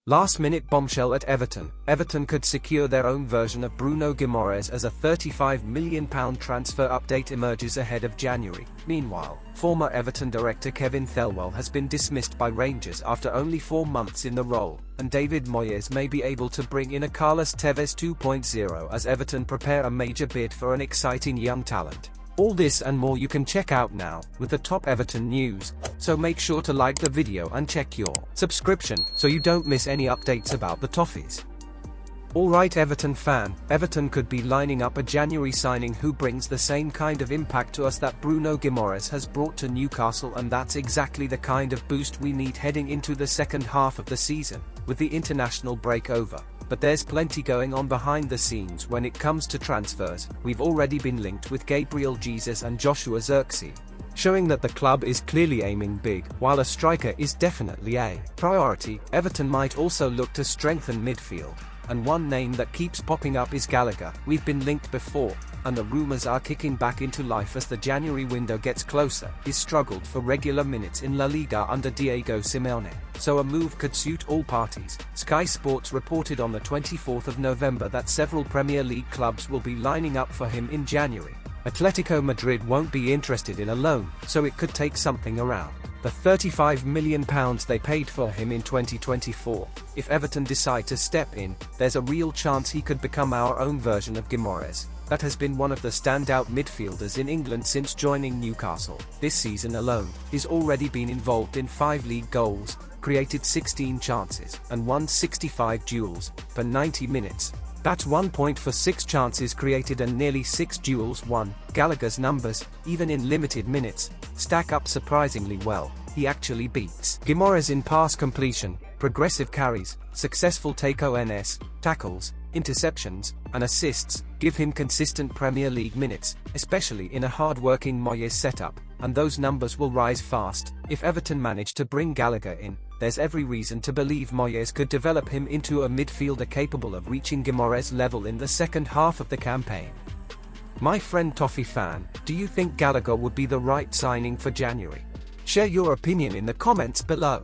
Last-minute bombshell at Everton. Everton could secure their own version of Bruno Guimaraes as a £35 million transfer update emerges ahead of January. Meanwhile, former Everton director Kevin Thelwell has been dismissed by Rangers after only 4 months in the role, and David Moyes may be able to bring in a Carlos Tevez 2.0 as Everton prepare a major bid for an exciting young talent. All this and more you can check out now with the top Everton news, so make sure to like the video and check your subscription so you don't miss any updates about the Toffees. Alright Everton fan, Everton could be lining up a January signing who brings the same kind of impact to us that Bruno Guimaraes has brought to Newcastle, and that's exactly the kind of boost we need heading into the second half of the season, with the international break over. But there's plenty going on behind the scenes when it comes to transfers. We've already been linked with Gabriel Jesus and Joshua Zirkzee, showing that the club is clearly aiming big. While a striker is definitely a priority, Everton might also look to strengthen midfield, and one name that keeps popping up is Gallagher. We've been linked before, and the rumours are kicking back into life as the January window gets closer. He's struggled for regular minutes in La Liga under Diego Simeone, so a move could suit all parties. Sky Sports reported on the 24th of November that several Premier League clubs will be lining up for him in January. Atletico Madrid won't be interested in a loan, so it could take something around the £35 million they paid for him in 2024. If Everton decide to step in, there's a real chance he could become our own version of Guimaraes, that has been one of the standout midfielders in England since joining Newcastle. This season alone, he's already been involved in 5 league goals, created 16 chances, and won 65 duels per 90 minutes. That's 1 point for 6 chances created and nearly 6 duels won. Gallagher's numbers, even in limited minutes, stack up surprisingly well. He actually beats Guimaraes in pass completion, progressive carries, successful take-ons, tackles, interceptions, and assists. Give him consistent Premier League minutes, especially in a hard-working Moyes setup, and those numbers will rise fast. If Everton manage to bring Gallagher in, there's every reason to believe Moyes could develop him into a midfielder capable of reaching Guimaraes' level in the second half of the campaign. My friend Toffee fan, do you think Gallagher would be the right signing for January? Share your opinion in the comments below.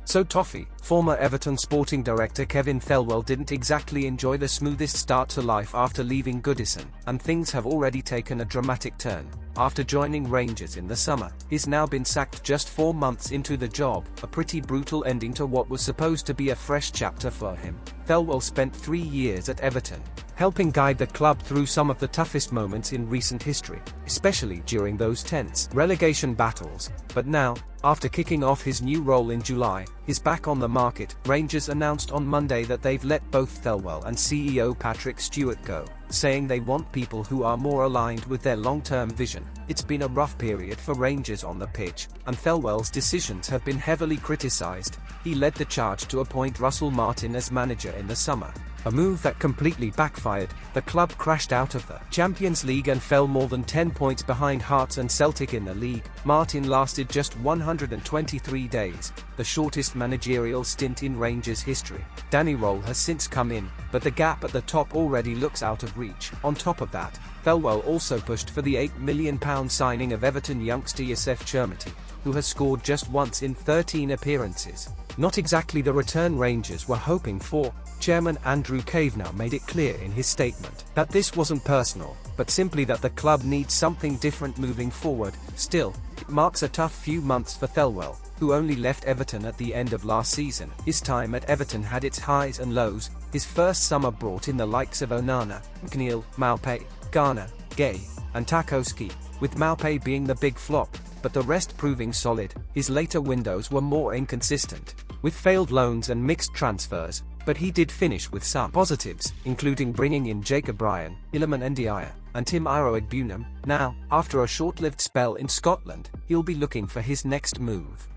So Toffee, former Everton sporting director Kevin Thelwell didn't exactly enjoy the smoothest start to life after leaving Goodison, and things have already taken a dramatic turn. After joining Rangers in the summer, he's now been sacked just 4 months into the job, a pretty brutal ending to what was supposed to be a fresh chapter for him. Thelwell spent 3 years at Everton, helping guide the club through some of the toughest moments in recent history, especially during those tense relegation battles. But now, after kicking off his new role in July, he's back on the market. Rangers announced on Monday that they've let both Thelwell and CEO Patrick Stewart go, saying they want people who are more aligned with their long-term vision. It's been a rough period for Rangers on the pitch, and Thelwell's decisions have been heavily criticised. He led the charge to appoint Russell Martin as manager in the summer, a move that completely backfired. The club crashed out of the Champions League and fell more than 10 points behind Hearts and Celtic in the league. Martin lasted just 123 days, the shortest managerial stint in Rangers history. Danny Roll has since come in, but the gap at the top already looks out of reach. On top of that, Thelwell also pushed for the £8 million signing of Everton youngster Youssef Chermati, who has scored just once in 13 appearances. Not exactly the return Rangers were hoping for. Chairman Andrew Kavanagh made it clear in his statement that this wasn't personal, but simply that the club needs something different moving forward. Still, it marks a tough few months for Thelwell, who only left Everton at the end of last season. His time at Everton had its highs and lows. His first summer brought in the likes of Onana, McNeil, Maupay, Garner, Gay, and Tarkowski, with Maupay being the big flop, but the rest proving solid. His later windows were more inconsistent, with failed loans and mixed transfers, but he did finish with some positives, including bringing in Jacob Ryan, Iliman Ndiaye, and Tim Iroegbunam. Now, after a short-lived spell in Scotland, he'll be looking for his next move.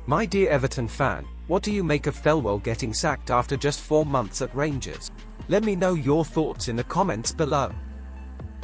My dear Everton fan, what do you make of Thelwell getting sacked after just 4 months at Rangers? Let me know your thoughts in the comments below.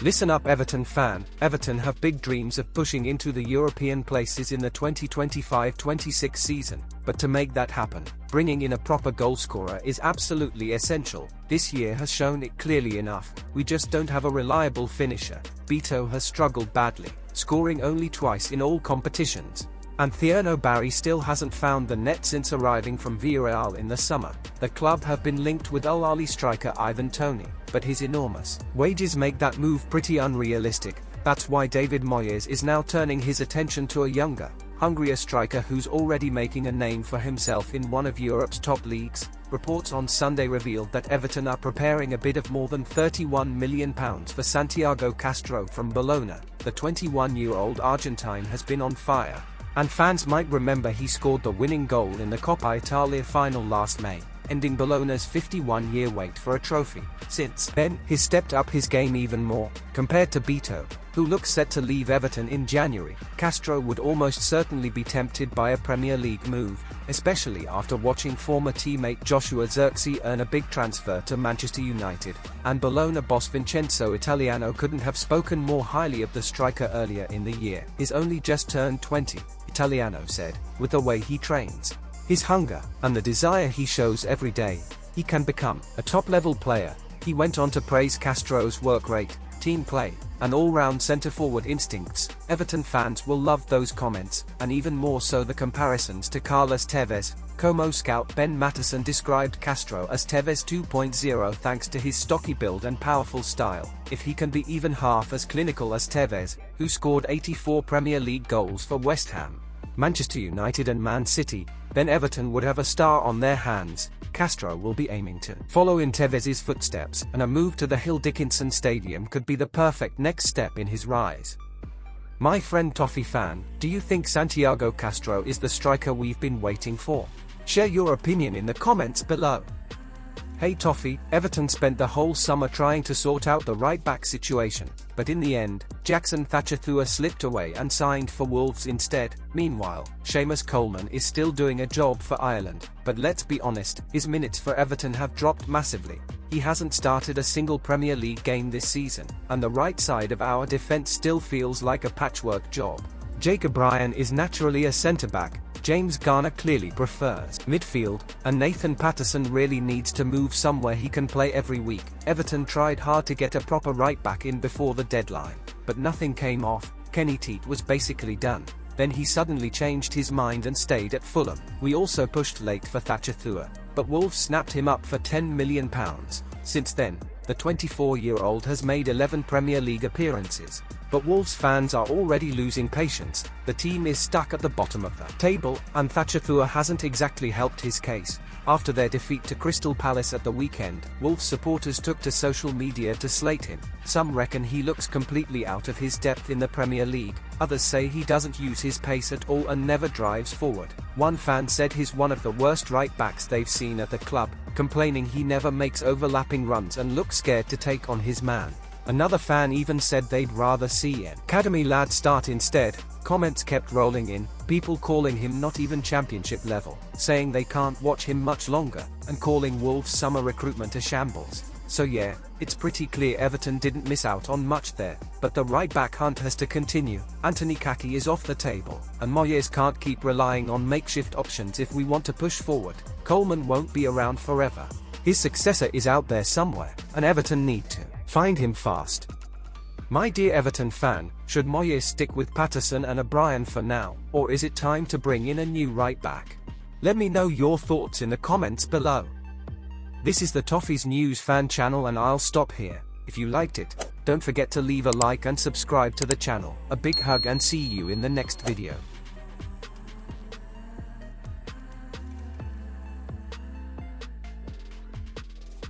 Listen up Everton fan, Everton have big dreams of pushing into the European places in the 2025-26 season, but to make that happen, bringing in a proper goalscorer is absolutely essential. This year has shown it clearly enough. We just don't have a reliable finisher. Beto has struggled badly, scoring only twice in all competitions. And Thierno Barry still hasn't found the net since arriving from Villarreal in the summer. The club have been linked with Al Ahly striker Ivan Toney, but his enormous wages make that move pretty unrealistic. That's why David Moyes is now turning his attention to a younger, hungrier striker who's already making a name for himself in one of Europe's top leagues. Reports on Sunday revealed that Everton are preparing a bid of more than £31 million for Santiago Castro from Bologna. The 21-year-old Argentine has been on fire, and fans might remember he scored the winning goal in the Coppa Italia final last May, ending Bologna's 51-year wait for a trophy. Since then, he's stepped up his game even more. Compared to Beto, who looks set to leave Everton in January, Castro would almost certainly be tempted by a Premier League move, especially after watching former teammate Joshua Zirkzee earn a big transfer to Manchester United. And Bologna boss Vincenzo Italiano couldn't have spoken more highly of the striker earlier in the year. He's only just turned 20, Italiano said, with the way he trains, his hunger, and the desire he shows every day, he can become a top-level player. He went on to praise Castro's work rate, team play, and all-round centre-forward instincts. Everton fans will love those comments, and even more so the comparisons to Carlos Tevez. Como scout Ben Matteson described Castro as Tevez 2.0 thanks to his stocky build and powerful style. If he can be even half as clinical as Tevez, who scored 84 Premier League goals for West Ham, Manchester United and Man City, then Everton would have a star on their hands. Castro will be aiming to follow in Tevez's footsteps, and a move to the Hill Dickinson Stadium could be the perfect next step in his rise. My friend Toffee fan, do you think Santiago Castro is the striker we've been waiting for? Share your opinion in the comments below. Hey Toffee, Everton spent the whole summer trying to sort out the right-back situation, but in the end, Jackson Thatcher-Thua slipped away and signed for Wolves instead. Meanwhile, Seamus Coleman is still doing a job for Ireland, but let's be honest, his minutes for Everton have dropped massively. He hasn't started a single Premier League game this season, and the right side of our defence still feels like a patchwork job. Jacob Ryan is naturally a centre-back, James Garner clearly prefers midfield, and Nathan Patterson really needs to move somewhere he can play every week. Everton tried hard to get a proper right-back in before the deadline, but nothing came off. Kenny Teat was basically done. Then he suddenly changed his mind and stayed at Fulham. We also pushed late for Thatcher-Thua, but Wolves snapped him up for £10 million. Since then, the 24-year-old has made 11 Premier League appearances. But Wolves fans are already losing patience. The team is stuck at the bottom of the table, and Thatcher-Thua hasn't exactly helped his case. After their defeat to Crystal Palace at the weekend, Wolves supporters took to social media to slate him. Some reckon he looks completely out of his depth in the Premier League. Others say he doesn't use his pace at all and never drives forward. One fan said he's one of the worst right-backs they've seen at the club, complaining he never makes overlapping runs and looks scared to take on his man. Another fan even said they'd rather see an academy lad start instead. Comments kept rolling in, people calling him not even championship level, saying they can't watch him much longer, and calling Wolves' summer recruitment a shambles. So yeah, it's pretty clear Everton didn't miss out on much there, but the right-back hunt has to continue. Anthony Kaki is off the table, and Moyes can't keep relying on makeshift options if we want to push forward. Coleman won't be around forever. His successor is out there somewhere, and Everton need to find him fast. My dear Everton fan, should Moyes stick with Patterson and O'Brien for now, or is it time to bring in a new right-back? Let me know your thoughts in the comments below. This is the Toffees News fan channel, and I'll stop here. If you liked it, don't forget to leave a like and subscribe to the channel. A big hug and see you in the next video.